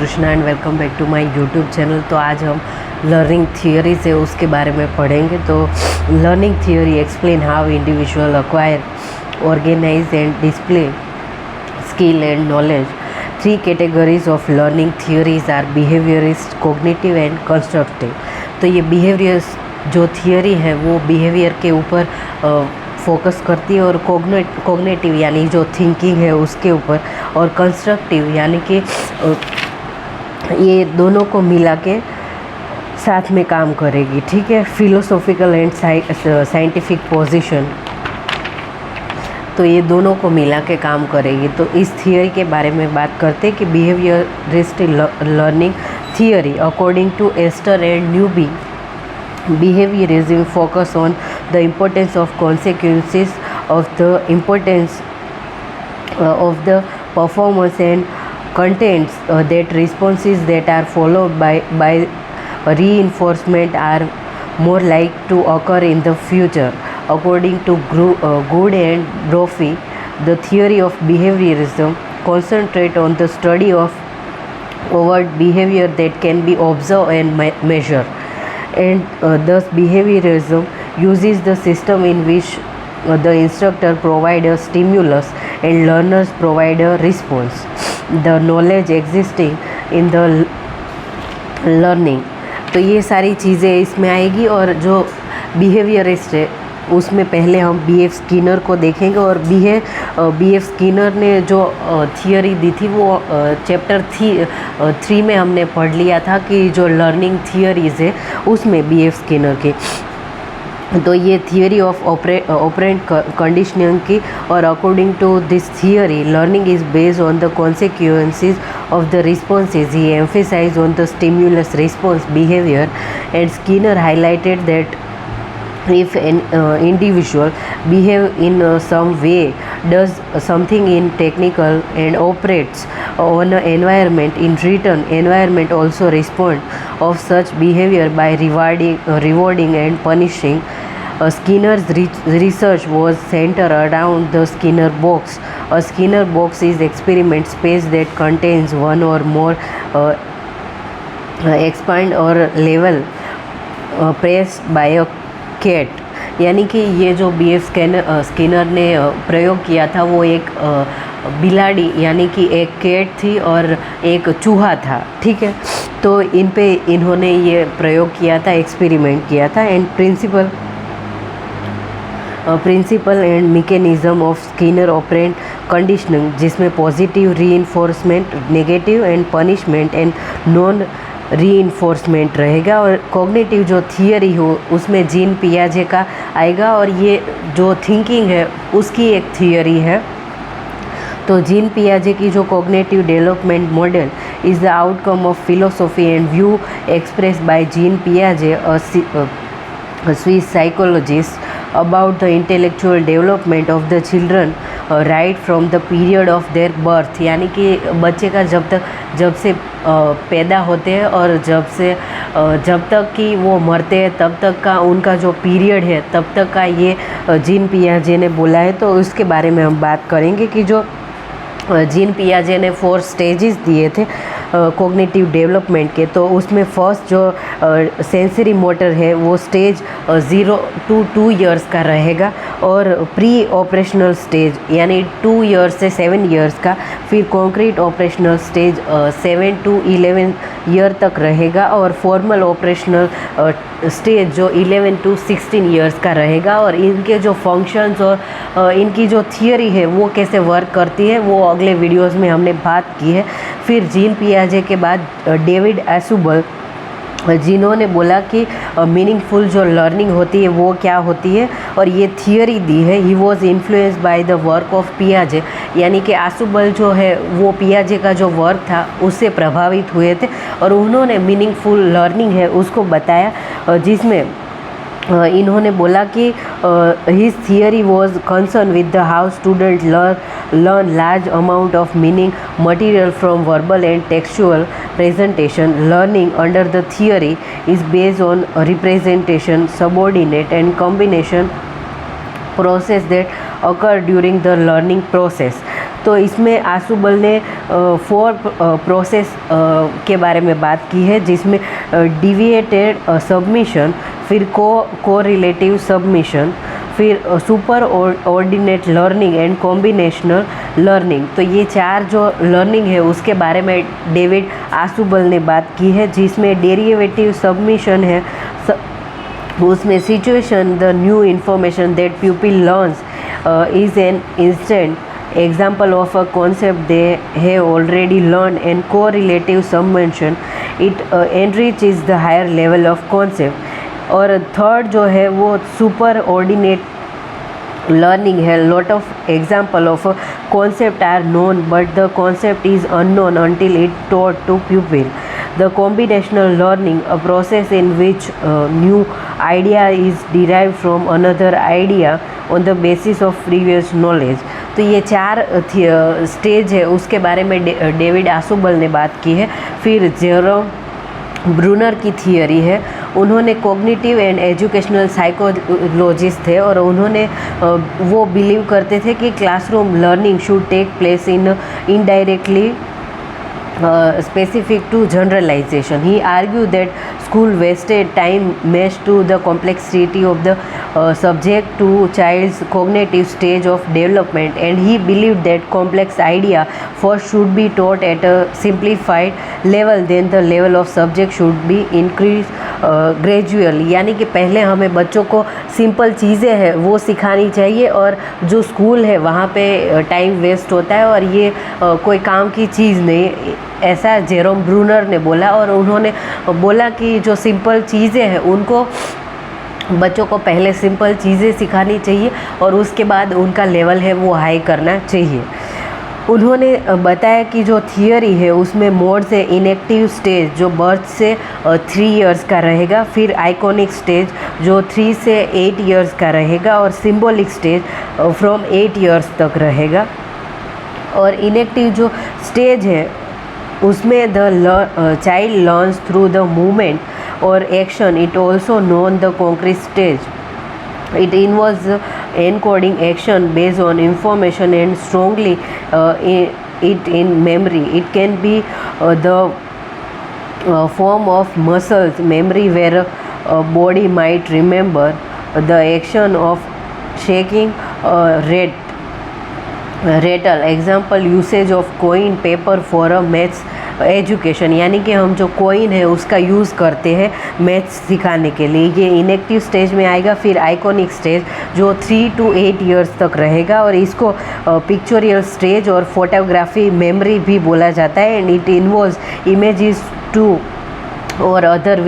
Krishna and welcome back to my YouTube channel. तो आज हम लर्निंग थियोरी से उसके बारे में पढ़ेंगे। तो learning theory explain how individual acquire, organize and display skill and knowledge. Three categories of learning theories are behaviourist, cognitive and constructive. तो ये बिहेवियर्स जो थियोरी है वो बिहेवियर के ऊपर फोकस करती है, और कॉग्निटिव यानी जो थिंकिंग है उसके ऊपर, और कंस्ट्रक्टिव यानी कि ये दोनों को मिला के साथ में काम करेगी। ठीक है, फिलोसॉफिकल एंड साइंटिफिक पोजीशन, तो ये दोनों को मिला के काम करेगी। तो इस थियोरी के बारे में बात करते हैं कि behaviourist learning theory according to Ester and Newby, behaviorism focus on the importance of consequences of the importance of the performance and contents that responses that are followed by reinforcement are more like to occur in the future. According to Good and Brophy, the theory of behaviorism concentrate on the study of overt behavior that can be observed and measured. And thus behaviorism uses the system in which the instructor provides a stimulus and learners provide a response. The knowledge existing in the learning, तो ये सारी चीज़ें इसमें आएगी। और जो behaviourist है उसमें पहले हम B.F. स्किनर को देखेंगे, और B.F. स्किनर ने जो थियोरी दी थी वो चैप्टर 3 में हमने पढ़ लिया था कि जो लर्निंग थियोरीज़ है उसमें B.F. स्किनर की। तो ये थियोरी ऑफ ऑपरेंट कंडीशनिंग की, और according to this theory learning is based on the consequences of the responses. He emphasize on the stimulus response behaviour, and Skinner highlighted that if an individual behave in some way, does something in technical and operates on an environment, in return environment also respond of such behavior by rewarding and punishing. Skinner's research was centered around the Skinner box. A Skinner box is experiment space that contains one or more expand or level pressed by a cat. यानी कि ये जो B.F. Skinner ने प्रयोग किया था वो एक बिलाड़ी यानी कि एक कैट थी और एक चूहा था। ठीक है, तो इन पे इन्होंने ये प्रयोग किया था, एक्सपेरिमेंट किया था। And principle and mechanism of Skinner operant conditioning, जिसमें positive reinforcement, negative and punishment and non reinforcement रहेगा। और कॉग्निटिव जो थियोरी हो उसमें जीन पियाजे का आएगा, और ये जो थिंकिंग है उसकी एक थियोरी है। तो जीन पियाजे की जो cognitive development model is the outcome of philosophy and view express by Jean पियाजे, a Swiss psychologist, about the intellectual development of the children right from the period of their birth। यानी कि बच्चे का जब से पैदा होते हैं और जब तक कि वो मरते हैं तब तक का उनका जो पीरियड है तब तक का ये जीन पियाजे ने बोला है। तो उसके बारे में हम बात करेंगे कि जो जीन पियाजे ने 4 स्टेजेस दिए थे कॉग्निटिव डेवलपमेंट के। तो उसमें फर्स्ट जो सेंसरी मोटर है वो स्टेज 0 to 2 इयर्स का रहेगा, और प्री ऑपरेशनल स्टेज यानी 2 इयर्स से 7 इयर्स का। फिर concrete operational stage 7 to 11 year तक रहेगा, और फॉर्मल ऑपरेशनल स्टेज जो 11 to 16 इयर्स का रहेगा। और इनके जो फंक्शंस और इनकी जो थियोरी है वो कैसे वर्क करती है वो अगले वीडियोस में हमने बात की है। फिर जीन पियाजे के बाद डेविड एसुबल, जिन्होंने बोला कि मीनिंगफुल जो लर्निंग होती है वो क्या होती है, और ये थियोरी दी है। He was influenced by the work of पियाजे, यानी कि आसुबल जो है वो पियाजे का जो वर्क था उससे प्रभावित हुए थे, और उन्होंने मीनिंगफुल लर्निंग है उसको बताया, जिसमें इन्होंने बोला कि his theory was concern with the how student learn large amount of meaning material from verbal and textual presentation. Learning under the theory is based on representation, subordinate and combination process that occur during the learning process. तो इसमें आशुबल ने 4 process के बारे में बात की है, जिसमें डिविएटेड सबमिशन, फिर कोरिलेटिव सबमिशन, फिर super ordinate learning and combinational learning. तो ये 4 जो लर्निंग है उसके बारे में डेविड आशुबल ने बात की है, जिसमें डेरिवेटिव सबमिशन है, उसमें situation the new information that pupil learns is an instant example of a concept they have already learned, and correlative submission it enriches the higher level of concept। और third जो है वो superordinate learning है, lot of example of a concept are known but the concept is unknown until it taught to pupil। The combinational learning, a process in which new idea is derived from another idea on the basis of previous knowledge। तो ये 4 stage है उसके बारे में David आशुबल ने बात की है। फिर जेरोम ब्रूनर की थियरी है, उन्होंने कॉग्निटिव एंड एजुकेशनल साइकोलॉजिस्ट थे और उन्होंने वो बिलीव करते थे कि classroom learning should take place in indirectly specific to generalization। He argued that school wasted time matched to the complexity of the subject to child's cognitive stage of development, and he believed that complex idea first should be taught at a simplified level, then the level of subject should be increased gradually. यानी कि पहले हमें बच्चों को simple चीज़ें हैं वो सिखानी चाहिए, और जो स्कूल है वहाँ पे टाइम वेस्ट होता है और ये कोई काम की चीज़ नहीं, ऐसा जेरोम ब्रूनर ने बोला। और उन्होंने बोला कि जो सिंपल चीज़ें हैं उनको बच्चों को पहले सिंपल चीज़ें सिखानी चाहिए और उसके बाद उनका लेवल है वो हाई करना चाहिए। उन्होंने बताया कि जो थियरी है उसमें मोड से इनएक्टिव स्टेज जो बर्थ से 3 इयर्स का रहेगा, फिर आइकॉनिक स्टेज जो 3 से 8 इयर्स का रहेगा, और सिंबॉलिक स्टेज फ्रॉम 8 इयर्स तक रहेगा। और इनएक्टिव जो स्टेज है उसमें the child learns through the movement और action, it also known the concrete stage. It involves encoding action based on information and strongly it in memory. It can be the form of muscles memory where a body might remember the action of shaking a rattle। Example usage of coin paper for a maths education, यानी कि हम जो coin है उसका use करते हैं maths सिखाने के लिए, ये इनएक्टिव स्टेज में आएगा। फिर आइकॉनिक स्टेज जो 3 to 8 इयर्स तक रहेगा, और इसको पिक्चोरियल स्टेज और फोटोग्राफी मेमोरी भी बोला जाता है। And it involves images to और other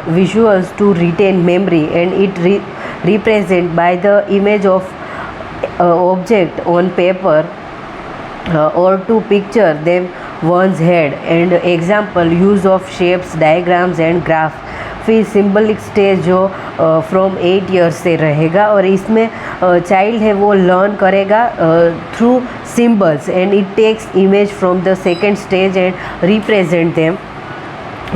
visuals to retain memory, and it represent by the image of object on paper or to picture them one's head। and example use of shapes, diagrams and graph। फिर symbolic stage जो from 8 years से रहेगा, और इसमें child है वो learn करेगा through symbols, and it takes image from the second stage and represent them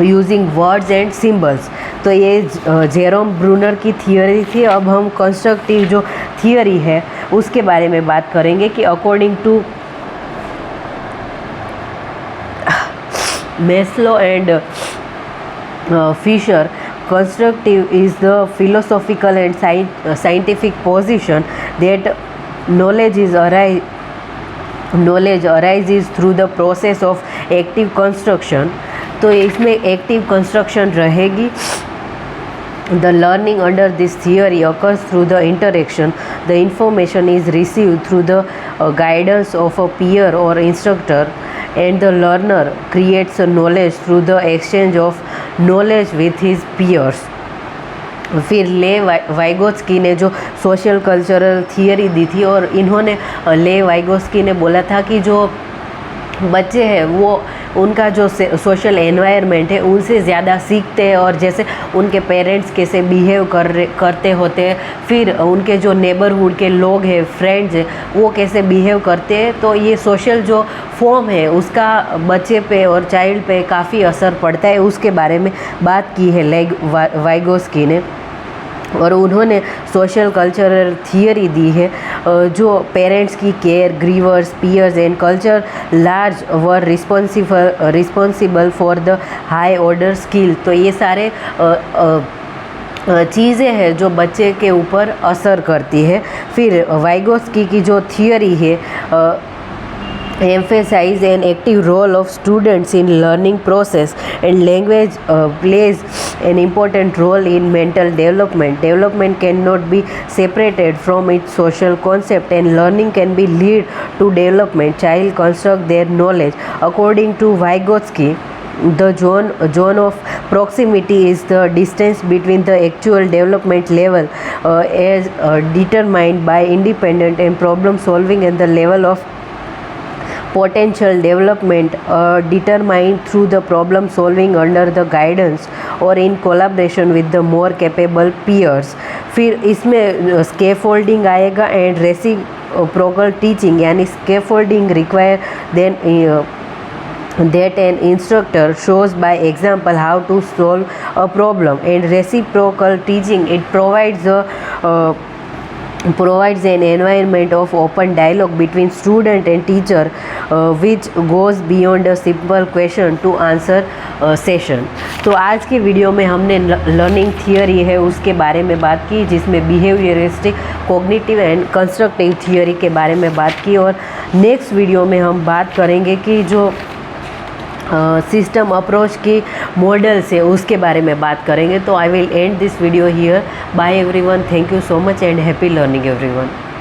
using words and symbols. तो ये जेरोम ब्रूनर की थियरी थी। अब हम कंस्ट्रक्टिव जो थियरी है उसके बारे में बात करेंगे कि according to Maslow and Fisher, constructive is the philosophical and scientific position that knowledge arises through the process of active construction। तो इसमें एक्टिव कंस्ट्रक्शन रहेगी। The learning under this theory occurs through the interaction. The information is received through the guidance of a peer or instructor, and the learner creates a knowledge through the exchange of knowledge with his peers। फिर ले Vygotsky ने जो social cultural theory दी थी, और इन्होंने ले Vygotsky ने बोला था कि जो बच्चे हैं वो उनका जो सोशल एनवायरनमेंट है उनसे ज़्यादा सीखते हैं, और जैसे उनके पेरेंट्स कैसे बिहेव करते होते हैं, फिर उनके जो नेबरहुड के लोग हैं, फ्रेंड्स हैं, वो कैसे बिहेव करते हैं। तो ये सोशल जो फॉर्म है उसका बच्चे पे और चाइल्ड पे काफ़ी असर पड़ता है, उसके बारे में बात की है वाइगोत्स्की ने। और उन्होंने सोशल कल्चरल थियरी दी है जो पेरेंट्स की care, givers, peers and culture large were responsible for the high order skill. तो ये सारे चीज़ें हैं जो बच्चे के ऊपर असर करती है। फिर वाइगोस्की की जो थियरी है emphasize an active role of students in learning process, and language plays an important role in mental development. Development cannot be separated from its social concept, and learning can be lead to development. Child construct their knowledge. According to Vygotsky, the zone of proximity is the distance between the actual development level as determined by independent and problem solving, and the level of potential development determined through the problem solving under the guidance or in collaboration with the more capable peers. फिर इसमें scaffolding आएगा and reciprocal teaching, यानी scaffolding require then that an instructor shows by example how to solve a problem, and reciprocal teaching, it provides an environment of open dialogue between student and teacher which goes beyond a simple question to answer session. तो आज के video में हमने learning theory है उसके बारे में बात की, जिसमें behaviouristic, cognitive and constructive theory के बारे में बात की। और नेक्स्ट वीडियो में हम बात करेंगे कि जो सिस्टम अप्रोच की मॉडल्स है उसके बारे में बात करेंगे। तो I will end this video here. Bye everyone, thank you so much and happy learning everyone.